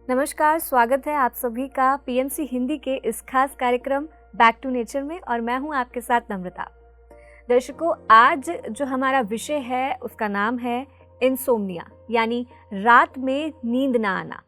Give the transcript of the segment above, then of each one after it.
नमस्कार, स्वागत है आप सभी का पीएमसी हिंदी के इस खास कार्यक्रम बैक टू नेचर में और मैं हूं आपके साथ नम्रता। दर्शकों, आज जो हमारा विषय है उसका नाम है इंसोम्निया, यानी रात में नींद ना आना।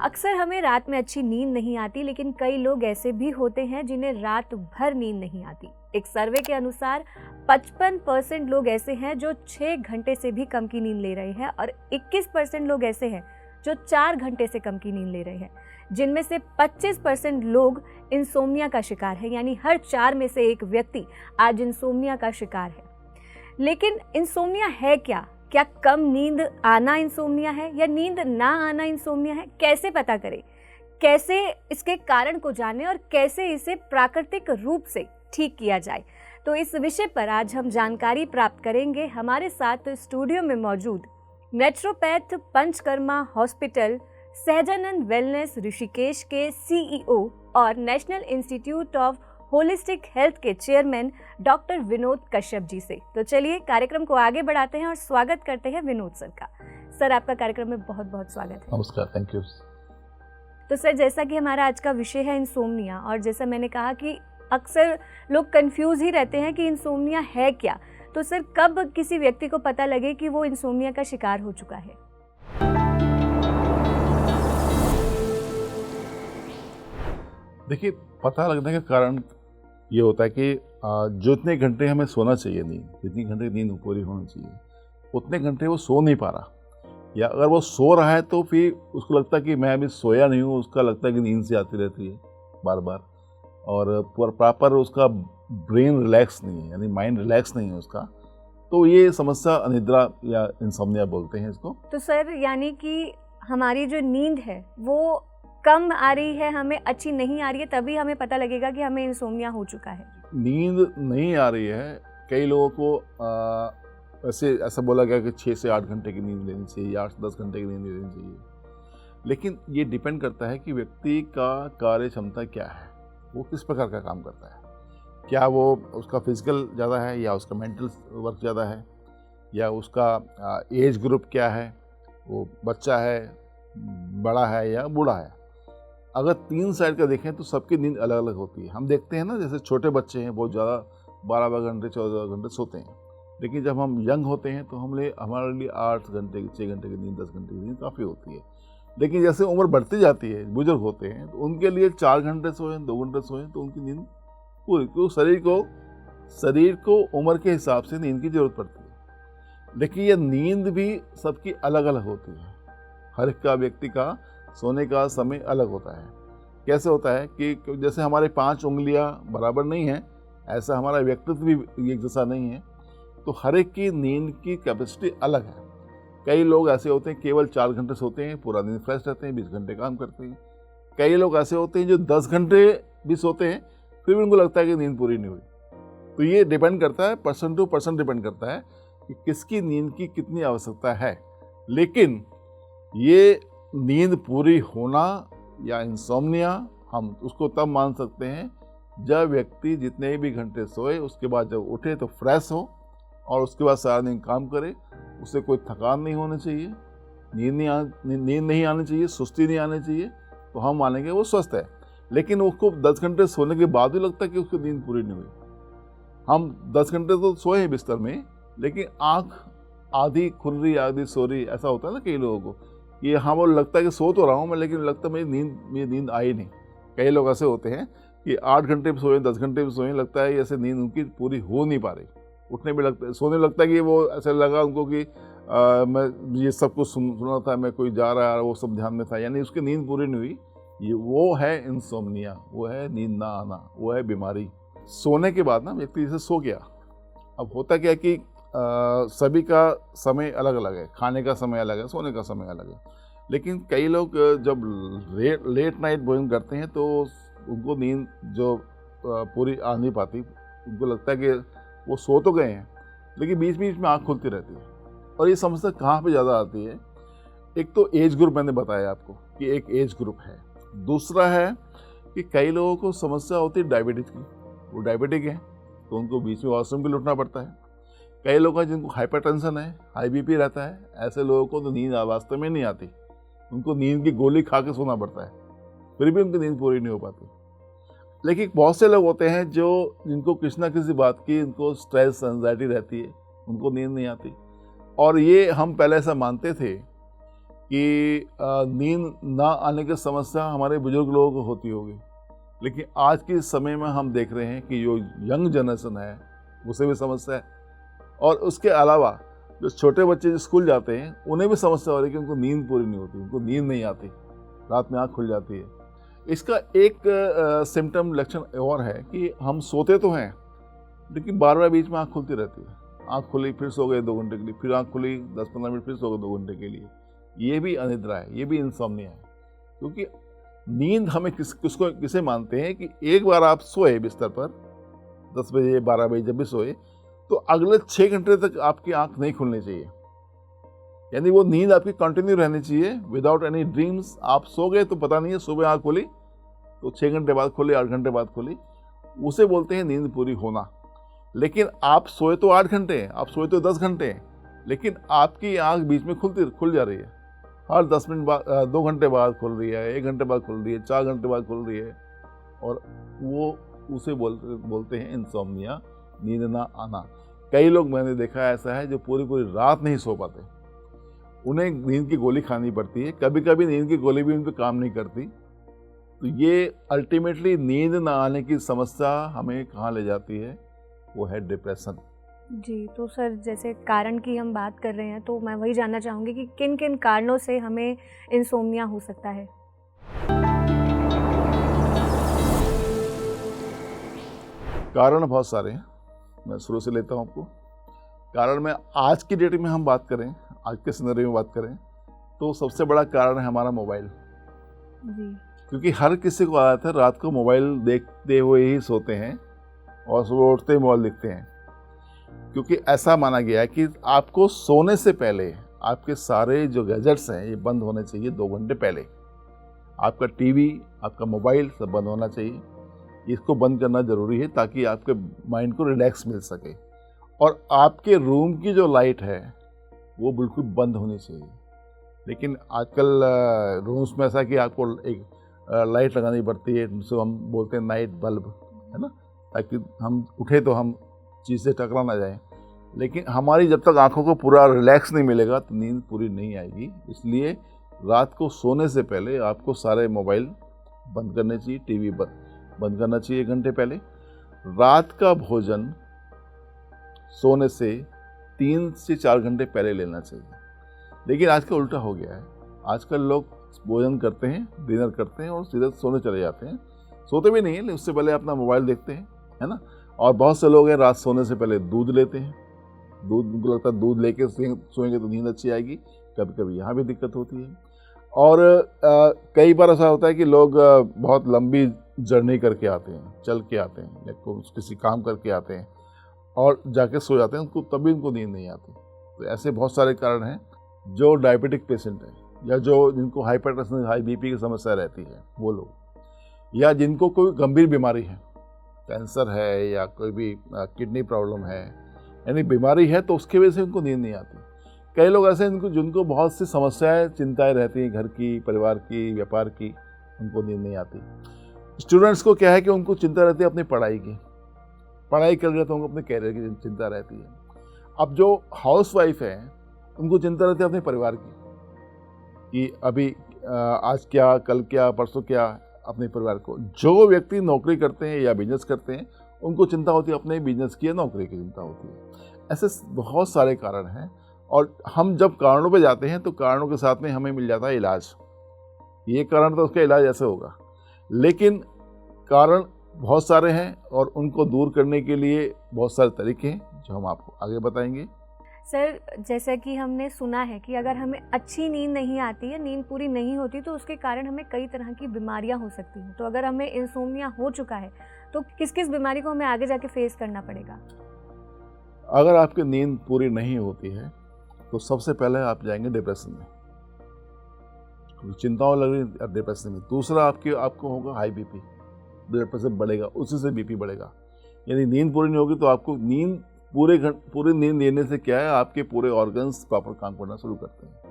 अक्सर हमें रात में अच्छी नींद नहीं आती, लेकिन कई लोग ऐसे भी होते हैं जिन्हें रात भर नींद नहीं आती। एक सर्वे के अनुसार 55% लोग ऐसे हैं जो 6 घंटे से भी कम की नींद ले रहे हैं और 21% लोग ऐसे हैं जो 4 घंटे से कम की नींद ले रहे हैं, जिनमें से 25% लोग इंसोम्निया का शिकार है, यानी हर 4 में से एक व्यक्ति आज इंसोम्निया का शिकार है। लेकिन इंसोम्निया है क्या? क्या कम नींद आना इंसोम्निया है या नींद ना आना इंसोम्निया है? कैसे पता करें, कैसे इसके कारण को जानें और कैसे इसे प्राकृतिक रूप से ठीक किया जाए? तो इस विषय पर आज हम जानकारी प्राप्त करेंगे। हमारे साथ स्टूडियो में मौजूद naturopath panchakarma hospital Sahajanand wellness Rishikesh के सीईओ और national institute of holistic health के चेयरमैन डॉक्टर विनोद कश्यप जी से। तो चलिए कार्यक्रम को आगे बढ़ाते हैं और स्वागत करते हैं विनोद सर का। सर, आपका कार्यक्रम में बहुत बहुत स्वागत है। नमस्कार, थैंक यू। तो सर, जैसा कि हमारा आज का विषय है इंसोम्निया, और जैसा मैंने कहा कि अक्सर लोग कंफ्यूज ही रहते हैं कि इंसोम्निया है क्या, तो सर कब किसी व्यक्ति को पता लगे कि वो इंसोम्निया का शिकार हो चुका है? देखिए, पता लगने का कारण ये होता है कि जितने घंटे हमें सोना चाहिए, जितनी घंटे नींद पूरी होनी चाहिए उतने घंटे वो सो नहीं पा रहा, या अगर वो सो रहा है तो फिर उसको लगता है कि मैं अभी सोया नहीं हूँ, उसका लगता है कि नींद से आती रहती है बार बार, और प्रॉपर उसका ब्रेन रिलैक्स नहीं है, यानी माइंड रिलैक्स नहीं है उसका। तो ये समस्या अनिद्रा या इंसोम्निया बोलते हैं इसको। तो सर, यानी कि हमारी जो नींद है वो कम आ रही है, हमें अच्छी नहीं आ रही है, तभी हमें पता लगेगा कि हमें इंसोम्निया हो चुका है। नींद नहीं आ रही है, कई लोगों को वैसे ऐसा बोला गया कि 6 से 8 घंटे की नींद लेनी चाहिए या 8 से 10 घंटे की नींद लेनी चाहिए, लेकिन ये डिपेंड करता है कि व्यक्ति का कार्य क्षमता क्या है, वो किस प्रकार का काम करता है। क्या वो उसका फिजिकल ज़्यादा है या उसका मेंटल वर्क ज़्यादा है, या उसका एज ग्रुप क्या है, वो बच्चा है, बड़ा है या बूढ़ा है। अगर 3 साइड का देखें तो सबकी नींद अलग अलग होती है। हम देखते हैं ना, जैसे छोटे बच्चे हैं बहुत ज़्यादा 12 घंटे 14 घंटे सोते हैं, लेकिन जब हम यंग होते हैं तो हमारे लिए 8 घंटे 6 घंटे की नींद 10 घंटे की नींद काफ़ी होती है। लेकिन जैसे उम्र बढ़ती जाती है, बुजुर्ग होते हैं, तो उनके लिए 4 घंटे सोएं 2 घंटे सोएं तो उनकी नींद पूरी, क्योंकि शरीर को उम्र के हिसाब से नींद की जरूरत पड़ती है। लेकिन ये नींद भी सबकी अलग अलग होती है, हर एक का व्यक्ति का सोने का समय अलग होता है। कैसे होता है कि जैसे हमारे 5 उंगलियां बराबर नहीं हैं, ऐसा हमारा व्यक्तित्व भी एक जैसा नहीं है, तो हर एक की नींद की कैपेसिटी अलग है। कई लोग ऐसे होते हैं केवल 4 घंटे सोते हैं, पूरा दिन फ्रेश रहते हैं, 20 घंटे काम करते हैं। कई लोग ऐसे होते हैं जो 10 घंटे भी सोते हैं, फिर भी उनको लगता है कि नींद पूरी नहीं हुई। तो ये डिपेंड करता है, पर्सन टू पर्सन डिपेंड करता है कि किसकी नींद की कितनी आवश्यकता है। लेकिन ये नींद पूरी होना या इंसोम्निया हम उसको तब मान सकते हैं जब व्यक्ति जितने भी घंटे सोए उसके बाद जब उठे तो फ्रेश हो और उसके बाद सारा दिन काम करे, उसे कोई थकान नहीं होनी चाहिए, नींद नहीं आनी चाहिए, सुस्ती नहीं आनी चाहिए, तो हम मानेंगे वो स्वस्थ है। लेकिन उसको 10 घंटे सोने के बाद भी लगता है कि उसकी नींद पूरी नहीं हुई। हम 10 घंटे तो सोए हैं बिस्तर में, लेकिन आँख आधी खुल रही आधी सो रही, ऐसा होता है ना कई लोगों को, ये हाँ वो लगता है कि सो तो रहा हूँ मैं, लेकिन लगता है मेरी नींद आई नहीं। कई लोग ऐसे होते हैं कि 8 घंटे भी सोए 10 घंटे भी सोए, लगता है ऐसे नींद उनकी पूरी हो नहीं पा रही। उठने भी लगता है, सोने लगता है कि वो ऐसा लगा उनको कि मैं ये सब कुछ सुना था, मैं कोई जा रहा है वो सब ध्यान में था, यानी उसकी नींद पूरी नहीं हुई। ये वो है इंसोम्निया, वो है नींद ना आना, वो है बीमारी। सोने के बाद ना व्यक्ति जैसे सो गया, अब होता क्या है कि सभी का समय अलग अलग है, खाने का समय अलग है, सोने का समय अलग है। लेकिन कई लोग जब लेट नाइट भोजन करते हैं तो उनको नींद जो पूरी आ नहीं पाती, उनको लगता है कि वो सो तो गए हैं लेकिन बीच बीच में आँख खुलती रहती है। और ये समस्या कहाँ पे ज़्यादा आती है? एक तो एज ग्रुप मैंने बताया आपको कि एक एज ग्रुप है, दूसरा है कि कई लोगों को समस्या होती है डायबिटीज़ की, वो डायबिटिक है तो उनको बीच में वॉशरूम भी लुटना पड़ता है, कई लोग हैं जिनको हाइपरटेंशन है, हाई बीपी रहता है, ऐसे लोगों को तो नींद वास्तव में नहीं आती। उनको नींद की गोली खा के सोना पड़ता है, फिर भी उनकी नींद पूरी नहीं हो पाती। लेकिन बहुत से लोग होते हैं जिनको किसी ना किसी बात की उनको स्ट्रेस एंजाइटी रहती है, उनको नींद नहीं आती। और ये हम पहले ऐसा मानते थे कि नींद ना आने की समस्या हमारे बुजुर्ग लोगों को होती होगी, लेकिन आज के समय में हम देख रहे हैं कि जो यंग जनरेशन है उसे भी समस्या है, और उसके अलावा जो छोटे बच्चे जो स्कूल जाते हैं उन्हें भी समस्या हो रही है कि उनको नींद पूरी नहीं होती, उनको नींद नहीं आती, रात में आँख खुल जाती है। इसका एक सिम्टम लक्षण और है कि हम सोते तो हैं लेकिन बार बार बीच में आँख खुलती रहती है। आँख खुली फिर सो गए 2 घंटे के लिए, फिर आँख खुली 10-15 मिनट फिर सो गए 2 घंटे के लिए। ये भी अनिद्रा है, ये भी इंसोम्निया है। क्योंकि नींद हमें किसे मानते हैं कि एक बार आप सोए बिस्तर पर 10 बजे 12 बजे जब भी सोए तो अगले 6 घंटे तक आपकी आँख नहीं खुलनी चाहिए। यानी वो नींद आपकी कंटिन्यू रहनी चाहिए विदाउट एनी ड्रीम्स। आप सो गए तो पता नहीं है, सुबह आँख खुली तो 6 घंटे बाद खुली, 8 घंटे बाद खुली, उसे बोलते हैं नींद पूरी होना। लेकिन आप सोए तो 8 घंटे हैं, आप सोए तो 10 घंटे हैं, लेकिन आपकी आँख बीच में खुल जा रही है। हर 10 मिनट बाद 2 घंटे बाद खुल रही है, 1 घंटे बाद खुल रही है, 4 घंटे बाद खुल रही है, और वो उसे बोलते हैं इंसोम्निया, नींद ना आना। कई लोग मैंने देखा ऐसा है जो पूरी पूरी रात नहीं सो पाते, उन्हें नींद की गोली खानी पड़ती है। कभी कभी नींद की गोली भी उन पर काम नहीं करती। तो ये अल्टीमेटली नींद ना आने की समस्या हमें कहाँ ले जाती है, वो है डिप्रेशन। जी, तो सर जैसे कारण की हम बात कर रहे हैं तो मैं वही जानना चाहूँगी कि किन किन कारणों से हमें इंसोम्निया हो सकता है। कारण बहुत सारे हैं, मैं शुरू से लेता हूँ आपको। कारण में आज की डेट में हम बात करें, आज के सिनेरियो में बात करें, तो सबसे बड़ा कारण है हमारा मोबाइल। जी। क्योंकि हर किसी को आदत है रात को मोबाइल देखते हुए ही सोते हैं और सुबह उठते ही मोबाइल देखते हैं। क्योंकि ऐसा माना गया है कि आपको सोने से पहले आपके सारे जो गैजेट्स हैं ये बंद होने चाहिए 2 घंटे पहले। आपका टीवी, आपका मोबाइल सब बंद होना चाहिए। इसको बंद करना ज़रूरी है ताकि आपके माइंड को रिलैक्स मिल सके। और आपके रूम की जो लाइट है वो बिल्कुल बंद होनी चाहिए। लेकिन आजकल रूम्स में ऐसा कि आपको एक लाइट लगानी पड़ती है, जिसको हम बोलते हैं नाइट बल्ब, है ना, ताकि हम उठे तो हम चीज़ से टकरा ना जाए। लेकिन हमारी जब तक आंखों को पूरा रिलैक्स नहीं मिलेगा तो नींद पूरी नहीं आएगी। इसलिए रात को सोने से पहले आपको सारे मोबाइल बंद करने चाहिए, टीवी बंद करना चाहिए 1 घंटे पहले। रात का भोजन सोने से 3 से 4 घंटे पहले लेना चाहिए। लेकिन आजकल उल्टा हो गया है, आजकल लोग भोजन करते हैं, डिनर करते हैं और सीधे सोने चले जाते हैं। सोते भी नहीं है, उससे पहले अपना मोबाइल देखते हैं, है ना। और बहुत से लोग हैं रात सोने से पहले दूध लेते हैं। दूध, उनको लगता है दूध लेके सोएंगे तो नींद अच्छी आएगी। कभी कभी यहाँ भी दिक्कत होती है। और कई बार ऐसा होता है कि लोग बहुत लंबी जर्नी करके आते हैं, चल के आते हैं या किसी काम करके आते हैं और जाके सो जाते हैं, उनको तभी उनको नींद नहीं आती। तो ऐसे बहुत सारे कारण हैं। जो डायबिटिक पेशेंट है या जो जिनको हाइपरटेंशन, हाई बीपी की समस्या रहती है वो लोग, या जिनको कोई गंभीर बीमारी है, कैंसर है या कोई भी किडनी प्रॉब्लम है, यानी बीमारी है, तो उसकी वजह से उनको नींद नहीं आती। कई लोग ऐसे हैं जिनको बहुत सी समस्याएं, चिंताएं रहती हैं, घर की, परिवार की, व्यापार की, उनको नींद नहीं आती। स्टूडेंट्स को क्या है कि उनको चिंता रहती है अपनी पढ़ाई की, पढ़ाई कर रहे तो उनको अपने कैरियर की चिंता रहती है। अब जो हाउस वाइफ है उनको चिंता रहती है अपने परिवार की कि अभी आज क्या, कल क्या, परसों क्या, अपने परिवार को। जो व्यक्ति नौकरी करते हैं या बिजनेस करते हैं उनको चिंता होती है अपने बिजनेस की या नौकरी की चिंता होती है। ऐसे बहुत सारे कारण हैं। और हम जब कारणों पे जाते हैं तो कारणों के साथ में हमें मिल जाता है इलाज। ये कारण तो उसका इलाज ऐसे होगा, लेकिन कारण बहुत सारे हैं और उनको दूर करने के लिए बहुत सारे तरीके हैं जो हम आपको आगे बताएंगे। सर, जैसा कि हमने सुना है कि अगर हमें अच्छी नींद नहीं आती है, नींद पूरी नहीं होती, तो उसके कारण हमें कई तरह की बीमारियां हो सकती हैं। तो अगर हमें इंसोम्निया हो चुका है तो किस किस बीमारी को हमें आगे जाके फेस करना पड़ेगा? अगर आपकी नींद पूरी नहीं होती है तो सबसे पहले आप जाएंगे डिप्रेशन में, चिंताओं लग रही डिप्रेशन में। दूसरा आपको होगा हाई बीपी, ब्लड प्रेशर बढ़ेगा, उसी से बीपी बढ़ेगा। यानी नींद पूरी नहीं होगी तो आपको नींद पूरी नींद लेने से क्या है, आपके पूरे ऑर्गन्स प्रॉपर काम करना शुरू करते हैं।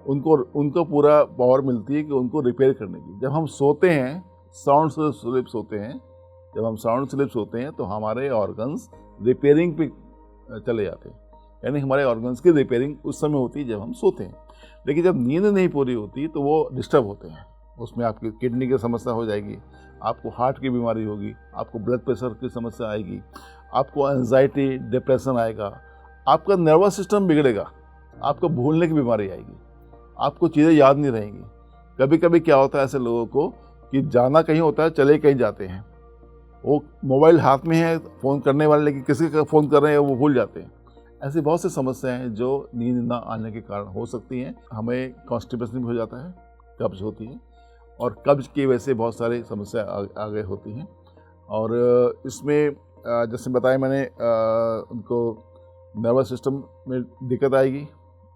उनको पूरा पावर मिलती है कि उनको रिपेयर करने की। जब हम सोते हैं, साउंड स्लीप सोते हैं, जब हम साउंड स्लीप सोते हैं तो हमारे ऑर्गन्स रिपेयरिंग पे चले जाते हैं, यानी हमारे ऑर्गन्स की रिपेयरिंग उस समय होती है जब हम सोते हैं। लेकिन जब नींद नहीं पूरी होती तो वो डिस्टर्ब होते हैं। उसमें आपकी किडनी की समस्या हो जाएगी, आपको हार्ट की बीमारी होगी, आपको ब्लड प्रेशर की समस्या आएगी, आपको एंजाइटी, डिप्रेशन आएगा, आपका नर्वस सिस्टम बिगड़ेगा, आपको भूलने की बीमारी आएगी, आपको चीज़ें याद नहीं रहेंगी। कभी कभी क्या होता है ऐसे लोगों को कि जाना कहीं होता है, चले कहीं जाते हैं, वो मोबाइल हाथ में है फ़ोन करने वाले, लेकिन किसी का फ़ोन कर रहे हैं वो भूल जाते हैं। ऐसी बहुत सी समस्याएं हैं जो नींद ना आने के कारण हो सकती हैं। हमें कॉन्स्टिपेशन भी हो जाता है, कब्ज होती है, और कब्ज की वजह से बहुत सारी समस्या आगे होती हैं। और इसमें जैसे बताया मैंने, उनको नर्वस सिस्टम में दिक्कत आएगी,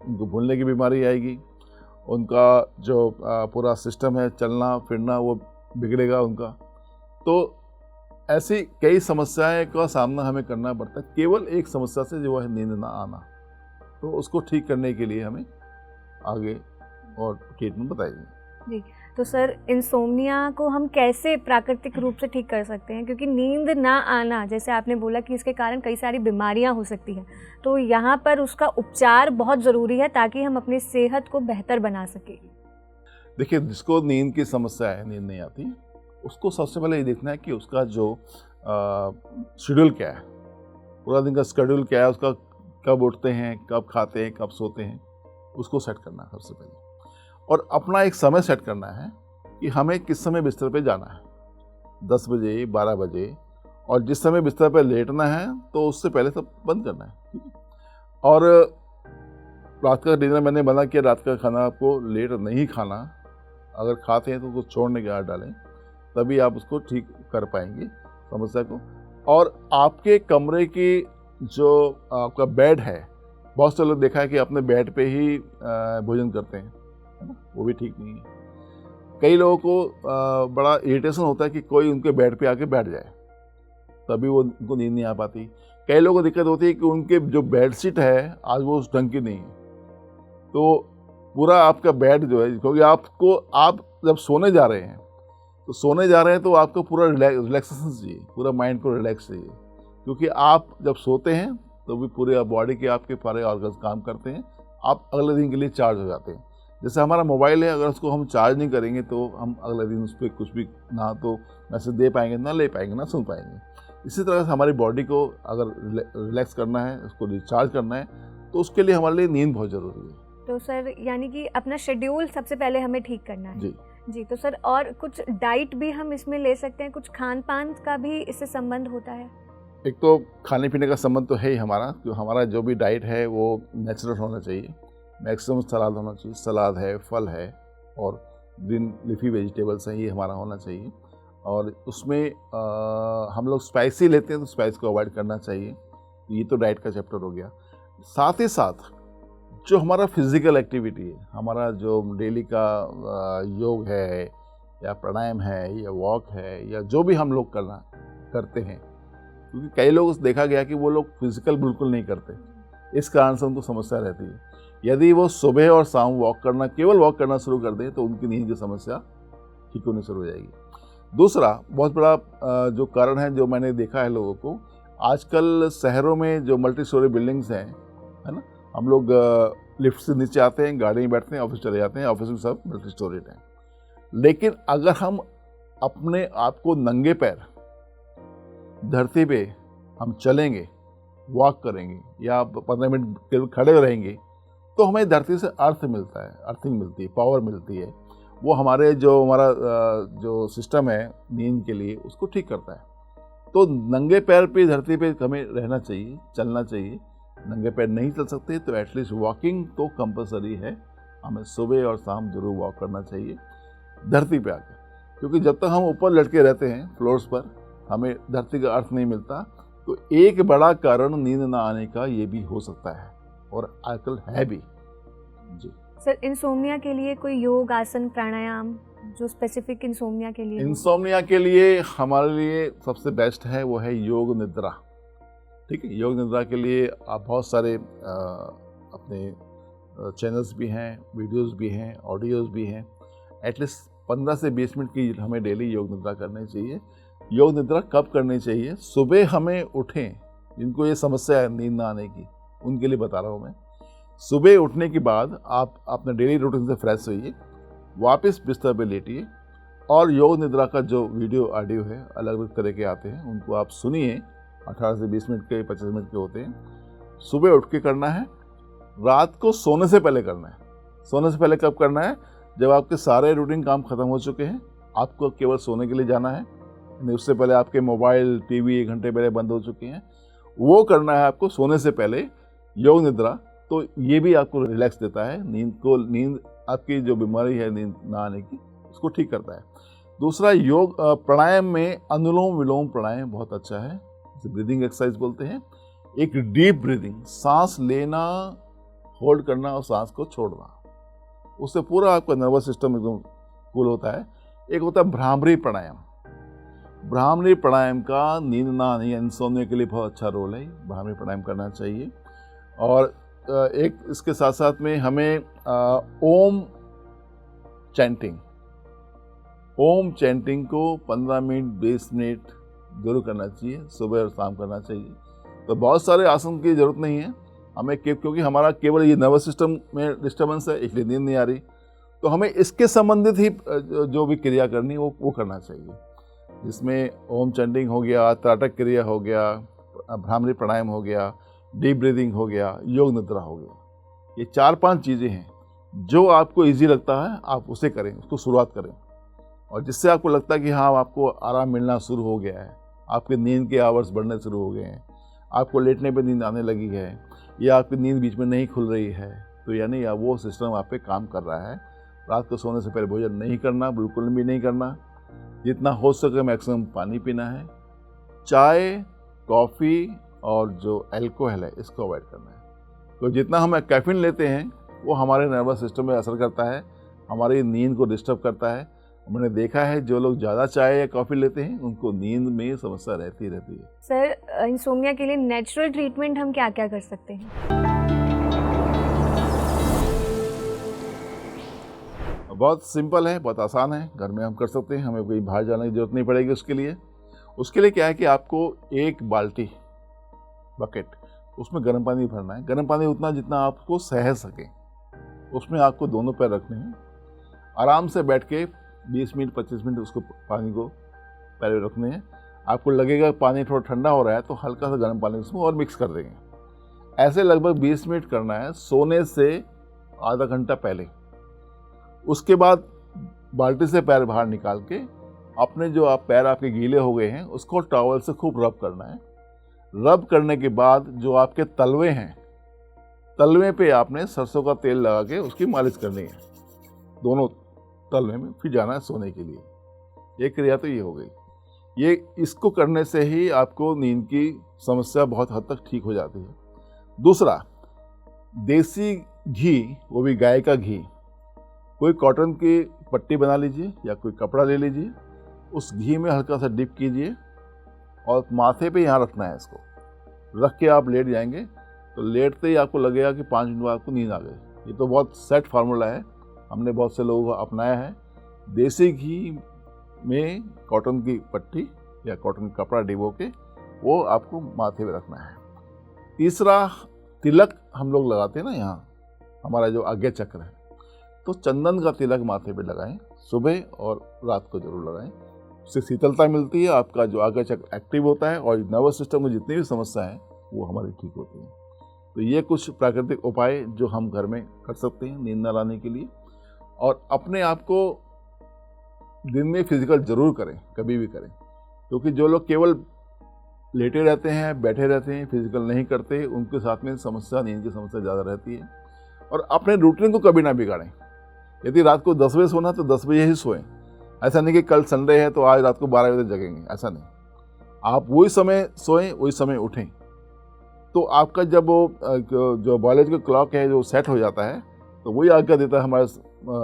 उनको भूलने की बीमारी आएगी, उनका जो पूरा सिस्टम है चलना फिरना वो बिगड़ेगा उनका। तो ऐसी कई समस्याएं का सामना हमें करना पड़ता है केवल एक समस्या से, जो है नींद ना आना। तो उसको ठीक करने के लिए हमें आगे और ट्रीटमेंट बताइए। जी, तो सर इंसोम्निया को हम कैसे प्राकृतिक रूप से ठीक कर सकते हैं? क्योंकि नींद ना आना, जैसे आपने बोला कि इसके कारण कई सारी बीमारियां हो सकती हैं, तो यहाँ पर उसका उपचार बहुत ज़रूरी है ताकि हम अपनी सेहत को बेहतर बना सकें। देखिए, जिसको नींद की समस्या है, नींद नहीं आती, उसको सबसे पहले ये देखना है कि उसका जो शेड्यूल क्या है, पूरा दिन का शेड्यूल क्या है, उसका कब उठते हैं, कब खाते हैं, कब सोते हैं, उसको सेट करना है सबसे पहले। और अपना एक समय सेट करना है कि हमें किस समय बिस्तर पे जाना है, 10 बजे, 12 बजे, और जिस समय बिस्तर पे लेटना है तो उससे पहले सब बंद करना है, ठीक है। और रात का डिनर मैंने मना किया, रात का खाना आपको लेट नहीं खाना। अगर खाते हैं तो उसको छोड़ने के हाथ डालें, तभी आप उसको ठीक कर पाएंगे समस्या को। और आपके कमरे की जो आपका बेड है, बहुत से लोग देखा है कि अपने बेड पे ही भोजन करते हैं, है ना, वो भी ठीक नहीं है। कई लोगों को बड़ा इरिटेशन होता है कि कोई उनके बेड पे आके बैठ जाए, तभी वो उनको नींद नहीं आ पाती। कई लोगों को दिक्कत होती है कि उनके जो बेडशीट है आज वो उस ढंग की नहीं है, तो पूरा आपका बेड जो है, क्योंकि आप जब सोने जा रहे हैं तो आपको पूरा रिलैक्सेशन चाहिए, पूरा माइंड को रिलैक्स चाहिए, क्योंकि आप जब सोते हैं तो भी पूरे बॉडी के आपके सारे ऑर्गन्स काम करते हैं, आप अगले दिन के लिए चार्ज हो जाते हैं। जैसे हमारा मोबाइल है, अगर उसको हम चार्ज नहीं करेंगे तो हम अगले दिन उस पर कुछ भी ना तो मैसेज दे पाएंगे, ना ले पाएंगे, ना सुन पाएंगे। इसी तरह से हमारी बॉडी को अगर रिलैक्स करना है, उसको रिचार्ज करना है, तो उसके लिए हमारे लिए नींद बहुत ज़रूरी है। तो सर यानी कि अपना शेड्यूल सबसे पहले हमें ठीक करना है। जी जी, तो सर और कुछ डाइट भी हम इसमें ले सकते हैं, कुछ खान पान का भी इससे संबंध होता है? एक तो खाने पीने का संबंध तो है ही हमारा जो भी डाइट है वो नेचुरल होना चाहिए, मैक्सिमम सलाद होना चाहिए, सलाद है, फल है, और ग्रीन लीफी वेजिटेबल्स हैं, ये हमारा होना चाहिए। और उसमें हम लोग स्पाइसी लेते हैं तो स्पाइस को अवॉइड करना चाहिए। ये तो डाइट का चैप्टर हो गया। साथ ही साथ जो हमारा फिजिकल एक्टिविटी है, हमारा जो डेली का योग है या प्राणायाम है या वॉक है या जो भी हम लोग करते हैं, क्योंकि कई लोग देखा गया कि वो लोग फिजिकल बिल्कुल नहीं करते, इस कारण से उनको समस्या रहती है। यदि वो सुबह और शाम केवल वॉक करना शुरू कर दें तो उनकी नींद की समस्या ठीक होनी शुरू हो जाएगी। दूसरा बहुत बड़ा जो कारण है, जो मैंने देखा है लोगों को, आजकल शहरों में जो मल्टी स्टोरी बिल्डिंग्स हैं, है ना, हम लोग लिफ्ट से नीचे आते हैं, गाड़ी में बैठते हैं, ऑफिस चले जाते हैं, ऑफिस में सब मल्टी स्टोरीड हैं। लेकिन अगर हम अपने आप को नंगे पैर धरती पे हम चलेंगे, वॉक करेंगे या 15 मिनट खड़े रहेंगे, तो हमें धरती से अर्थ मिलता है, अर्थिंग मिलती है, पावर मिलती है। वो हमारा जो सिस्टम है नींद के लिए, उसको ठीक करता है। तो नंगे पैर पे धरती पे हमें रहना चाहिए, चलना चाहिए। नंगे पैर नहीं चल सकते तो एटलीस्ट वॉकिंग तो कंपलसरी है, हमें सुबह और शाम जरूर वॉक करना चाहिए धरती पे आकर, क्योंकि जब तक हम ऊपर लटके रहते हैं फ्लोर्स पर, हमें धरती का अर्थ नहीं मिलता। तो एक बड़ा कारण नींद ना आने का ये भी हो सकता है, और आजकल है भी। जी सर, इंसोम्निया के लिए कोई योग, आसन, प्राणायाम जो स्पेसिफिक इंसोम्निया के लिए? इंसोम्निया के लिए हमारे लिए सबसे बेस्ट है वो है योग निद्रा, ठीक है। योग निद्रा के लिए आप बहुत सारे अपने चैनल्स भी हैं, वीडियोस भी हैं, ऑडियोज़ भी हैं। एटलीस्ट 15 से 20 मिनट की हमें डेली योग निद्रा करनी चाहिए। योग निद्रा कब करनी चाहिए? सुबह हमें उठें, जिनको ये समस्या है नींद ना आने की, उनके लिए बता रहा हूँ मैं। सुबह उठने के बाद आप अपने डेली रूटीन से फ्रेश होइए, वापस बिस्तर पे लेटिए और योग निद्रा का जो वीडियो ऑडियो है अलग अलग तरह के आते हैं, उनको आप सुनिए। 18 से 20 मिनट के, 25 मिनट के होते हैं। सुबह उठ के करना है, रात को सोने से पहले करना है। सोने से पहले कब करना है? जब आपके सारे रूटीन काम खत्म हो चुके हैं, आपको केवल सोने के लिए जाना है, उससे पहले आपके मोबाइल, टीवी 1 घंटे पहले बंद हो चुके हैं, वो करना है आपको सोने से पहले योग निद्रा। तो ये भी आपको रिलैक्स देता है, नींद आपकी जो बीमारी है नींद ना आने की, उसको ठीक करता है। दूसरा, योग प्राणायाम में अनुलोम विलोम प्राणायाम बहुत अच्छा है, जिसे ब्रीदिंग एक्सरसाइज बोलते हैं। एक डीप ब्रीदिंग, सांस लेना, होल्ड करना और सांस को छोड़ना, उससे पूरा आपका नर्वस सिस्टम एकदम कूल होता है। एक होता है भ्रामरी प्राणायाम। भ्रामरी प्राणायाम का नींद ना आने, इंसोम्निया के लिए बहुत अच्छा रोल है। भ्रामरी प्राणायाम करना चाहिए। और एक इसके साथ साथ में हमें ओम चैंटिंग को 15 मिनट 20 मिनट जरूर करना चाहिए, सुबह और शाम करना चाहिए। तो बहुत सारे आसन की जरूरत नहीं है हमें, क्योंकि हमारा केवल ये नर्वस सिस्टम में डिस्टर्बेंस है, इसलिए नींद नहीं आ रही। तो हमें इसके संबंधित ही जो भी क्रिया करनी वो करना चाहिए, जिसमें ओम चैंटिंग हो गया, त्राटक क्रिया हो गया, भ्रामरी प्राणायाम हो गया, डीप ब्रीदिंग हो गया, योग निद्रा हो गया। ये 4-5 चीज़ें हैं, जो आपको इजी लगता है आप उसे करें, उसको शुरुआत करें। और जिससे आपको लगता है कि हाँ आपको आराम मिलना शुरू हो गया है, आपके नींद के आवर्स बढ़ने शुरू हो गए हैं, आपको लेटने पे नींद आने लगी है, या आपकी नींद बीच में नहीं खुल रही है, तो यानी वो सिस्टम आप पे काम कर रहा है। रात को सोने से पहले भोजन नहीं करना, बिल्कुल भी नहीं करना। जितना हो सके मैक्सिमम पानी पीना है। चाय, कॉफ़ी और जो अल्कोहल है इसको अवॉइड करना है। तो जितना हम कैफीन लेते हैं वो हमारे नर्वस सिस्टम में असर करता है, हमारी नींद को डिस्टर्ब करता है। मैंने देखा है जो लोग ज़्यादा चाय या कॉफ़ी लेते हैं उनको नींद में समस्या रहती है। सर, इंसोम्निया के लिए नेचुरल ट्रीटमेंट हम क्या क्या कर सकते हैं? बहुत सिंपल है, बहुत आसान है, घर में हम कर सकते हैं, हमें कोई बाहर जाने की जरूरत नहीं पड़ेगी उसके लिए क्या है कि आपको एक बाल्टी, बकेट, उसमें गर्म पानी भरना है। गर्म पानी उतना जितना आपको सह सके, उसमें आपको दोनों पैर रखने हैं। आराम से बैठ के 20 मिनट 25 मिनट उसको पानी को पैर रखने हैं। आपको लगेगा पानी थोड़ा ठंडा हो रहा है तो हल्का सा गर्म पानी उसमें और मिक्स कर देंगे। ऐसे लगभग 20 मिनट करना है, सोने से आधा घंटा पहले। उसके बाद बाल्टी से पैर बाहर निकाल के अपने जो पैर आपके गीले हो गए हैं उसको टॉवल से खूब रब करना है। रब करने के बाद जो आपके तलवे हैं, तलवे पे आपने सरसों का तेल लगा के उसकी मालिश करनी है दोनों तलवे में, फिर जाना है सोने के लिए। एक क्रिया तो ये हो गई। इसको करने से ही आपको नींद की समस्या बहुत हद तक ठीक हो जाती है। दूसरा, देसी घी, वो भी गाय का घी, कोई कॉटन की पट्टी बना लीजिए या कोई कपड़ा ले लीजिए, उस घी में हल्का सा डिप कीजिए और माथे पे यहाँ रखना है। इसको रख के आप लेट जाएंगे तो लेटते ही आपको लगेगा कि 5 मिनट बाद आपको नींद आ गई। ये तो बहुत सेट फार्मूला है, हमने बहुत से लोगों को अपनाया है। देसी घी में कॉटन की पट्टी या कॉटन कपड़ा डिबो के वो आपको माथे पे रखना है। तीसरा, तिलक हम लोग लगाते हैं ना यहाँ, हमारा जो आज्ञा चक्र है, तो चंदन का तिलक माथे पे लगाएं, सुबह और रात को जरूर लगाएं। उससे शीतलता मिलती है, आपका जो आज्ञा चक्र एक्टिव होता है और नर्वस सिस्टम में जितनी भी समस्या है वो हमारी ठीक होती है। तो ये कुछ प्राकृतिक उपाय जो हम घर में कर सकते हैं नींद न लाने के लिए। और अपने आप को दिन में फिजिकल जरूर करें, कभी भी करें, क्योंकि जो लोग केवल लेटे रहते हैं, बैठे रहते हैं, फिजिकल नहीं करते, उनके साथ में समस्या, नींद की समस्या ज़्यादा रहती है। और अपने रूटीन को कभी ना बिगाड़ें। यदि रात को 10 बजे सोना तो 10 बजे ही सोएं। ऐसा नहीं कि कल संडे है तो आज रात को 12 बजे जगेंगे, ऐसा नहीं। आप वही समय सोएं, वही समय उठें, तो आपका जब वो जो बायोलॉजिकल क्लॉक है जो सेट हो जाता है, तो वही आज्ञा देता है हमारे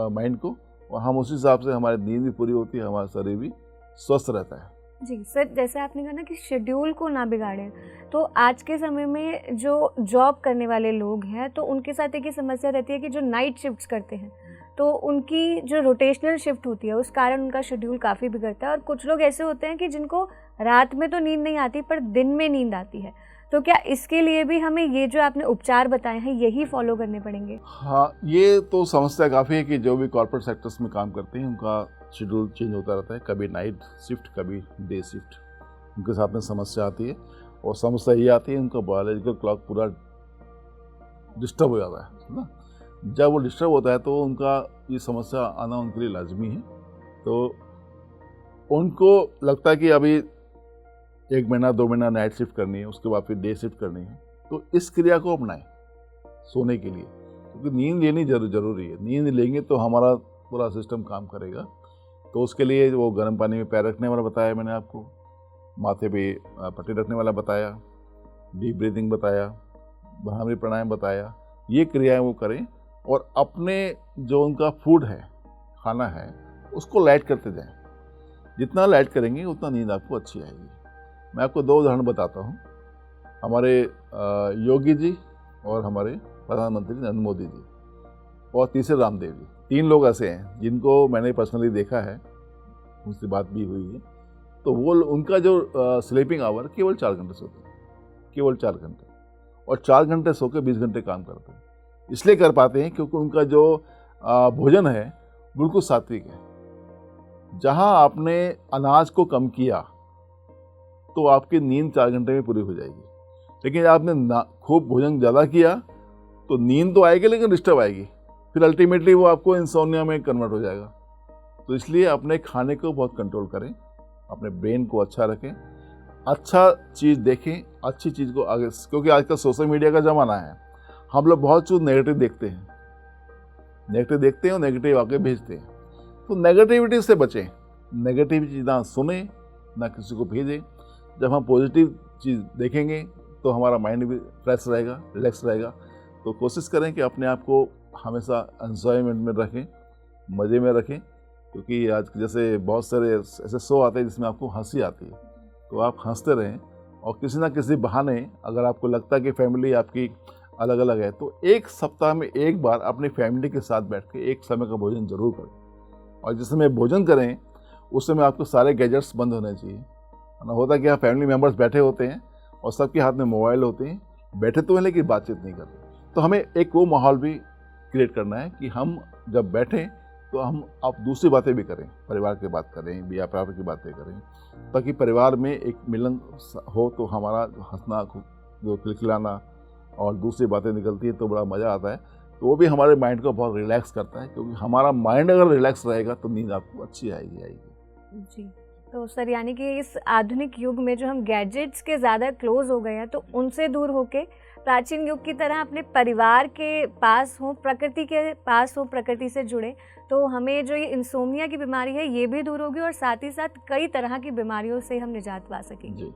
माइंड को, और हम उस हिसाब से, हमारी नींद भी पूरी होती है, हमारा शरीर भी स्वस्थ रहता है। जी सर, जैसे आपने कहा ना कि शेड्यूल को ना बिगाड़ें, तो आज के समय में जो जॉब करने वाले लोग हैं तो उनके साथ एक ही समस्या रहती है कि जो नाइट शिफ्ट्स करते हैं तो उनकी जो रोटेशनल शिफ्ट होती है उस कारण उनका शेड्यूल काफ़ी बिगड़ता है। और कुछ लोग ऐसे होते हैं कि जिनको रात में तो नींद नहीं आती पर दिन में नींद आती है। तो क्या इसके लिए भी हमें ये जो आपने उपचार बताए हैं यही फॉलो करने पड़ेंगे? हाँ, ये तो समस्या काफ़ी है कि जो भी कॉर्पोरेट सेक्टर्स में काम करते हैं उनका शेड्यूल चेंज होता रहता है, कभी नाइट शिफ्ट कभी डे शिफ्ट, उनके साथ में समस्या आती है। और समस्या ये आती है उनका बायोलॉजिकल क्लॉक पूरा डिस्टर्ब हो जाता है ना। जब वो डिस्टर्ब होता है तो उनका ये समस्या आना उनके लिए लाजमी है। तो उनको लगता है कि अभी 1 महीना 2 महीना नाइट शिफ्ट करनी है, उसके बाद फिर डे शिफ्ट करनी है, तो इस क्रिया को अपनाएं सोने के लिए, क्योंकि नींद लेनी जरूरी है। नींद लेंगे तो हमारा पूरा सिस्टम काम करेगा। तो उसके लिए वो गर्म पानी में पैर रखने वाला बताया मैंने आपको, माथे पे पट्टी रखने वाला बताया, डीप ब्रीथिंग बताया, भ्रामरी प्राणायाम बताया, ये क्रियाएं वो करें। और अपने जो उनका फूड है, खाना है, उसको लाइट करते जाएं। जितना लाइट करेंगे उतना नींद आपको अच्छी आएगी। मैं आपको 2 उदाहरण बताता हूँ। हमारे योगी जी और हमारे प्रधानमंत्री नरेंद्र मोदी जी और तीसरे रामदेव जी, 3 लोग ऐसे हैं जिनको मैंने पर्सनली देखा है, उनसे बात भी हुई है। तो वो उनका जो स्लीपिंग आवर केवल 4 घंटे सोते हैं, केवल 4 घंटे, और 4 घंटे सो के 20 घंटे काम करते हैं। इसलिए कर पाते हैं क्योंकि उनका जो भोजन है बिल्कुल सात्विक है। जहाँ आपने अनाज को कम किया तो आपकी नींद 4 घंटे में पूरी हो जाएगी, लेकिन आपने खूब भोजन ज़्यादा किया तो नींद तो आएगी लेकिन डिस्टर्ब आएगी, फिर अल्टीमेटली वो आपको इंसोम्निया में कन्वर्ट हो जाएगा। तो इसलिए अपने खाने को बहुत कंट्रोल करें, अपने ब्रेन को अच्छा रखें, अच्छा चीज़ देखें, अच्छी चीज़ को आगे, क्योंकि आजकल सोशल मीडिया का ज़माना है। हम लोग बहुत चीज़ नेगेटिव देखते हैं और नेगेटिव आके भेजते हैं। तो नेगेटिविटी से बचें, नेगेटिव चीज़ ना सुने, ना किसी को भेजें। जब हम पॉजिटिव चीज़ देखेंगे तो हमारा माइंड भी फ्रेश रहेगा, रिलैक्स रहेगा। तो कोशिश करें कि अपने आप को हमेशा एंजॉयमेंट में रखें, मज़े में रखें, क्योंकि आज जैसे बहुत सारे ऐसे शो आते हैं जिसमें आपको हंसी आती है, तो आप हंसते रहें। और किसी ना किसी बहाने अगर आपको लगता है कि फैमिली आपकी अलग अलग है तो 1 सप्ताह में 1 बार अपनी फैमिली के साथ बैठ के एक समय का भोजन जरूर करें। और जिस समय भोजन करें उस समय आपको सारे गैजेट्स बंद होने चाहिए। ना होता कि फैमिली मेम्बर्स बैठे होते हैं और सबके हाथ में मोबाइल होते हैं, बैठे तो हैं लेकिन बातचीत नहीं करते। तो हमें एक वो माहौल भी क्रिएट करना है कि हम जब बैठें तो हम आप दूसरी बातें भी करें, परिवार की बात करें, बिया प्यार की बातें करें, ताकि परिवार में एक मिलन हो तो हमारा हंसना, जो खिलखिलाना और दूसरी बातें निकलती है तो बड़ा मज़ा आता है। तो वो भी हमारे माइंड को बहुत रिलैक्स करता है, क्योंकि हमारा माइंड अगर रिलैक्स रहेगा तो नींद आपको अच्छी आएगी। जी, तो सर यानी कि इस आधुनिक युग में जो हम गैजेट्स के ज़्यादा क्लोज हो गए हैं तो उनसे दूर होके प्राचीन युग की तरह अपने परिवार के पास हों, प्रकृति के पास हों, प्रकृति से जुड़े, तो हमें जो ये इंसोम्निया की बीमारी है ये भी दूर होगी और साथ ही साथ कई तरह की बीमारियों से हम निजात पा सकेंगे।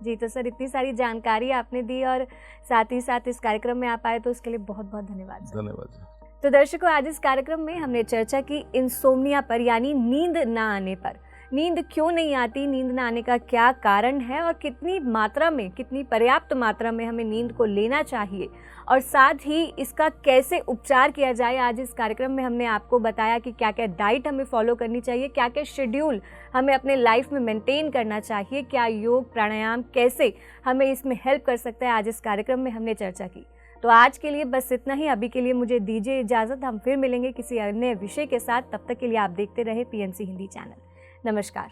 जी, तो सर इतनी सारी जानकारी आपने दी और साथ ही साथ इस कार्यक्रम में आप आए तो उसके लिए बहुत बहुत धन्यवाद सर। धन्यवाद। तो दर्शकों, आज इस कार्यक्रम में हमने चर्चा की इंसोम्निया पर, यानी नींद ना आने पर। नींद क्यों नहीं आती, नींद ना आने का क्या कारण है और कितनी मात्रा में, कितनी पर्याप्त मात्रा में हमें नींद को लेना चाहिए और साथ ही इसका कैसे उपचार किया जाए। आज इस कार्यक्रम में हमने आपको बताया कि क्या क्या डाइट हमें फॉलो करनी चाहिए, क्या क्या शेड्यूल हमें अपने लाइफ में मेंटेन करना चाहिए, क्या योग प्राणायाम कैसे हमें इसमें हेल्प कर सकता है, आज इस कार्यक्रम में हमने चर्चा की। तो आज के लिए बस इतना ही। अभी के लिए मुझे दीजिए इजाज़त, हम फिर मिलेंगे किसी अन्य विषय के साथ। तब तक के लिए आप देखते रहे PMC हिंदी चैनल। नमस्कार।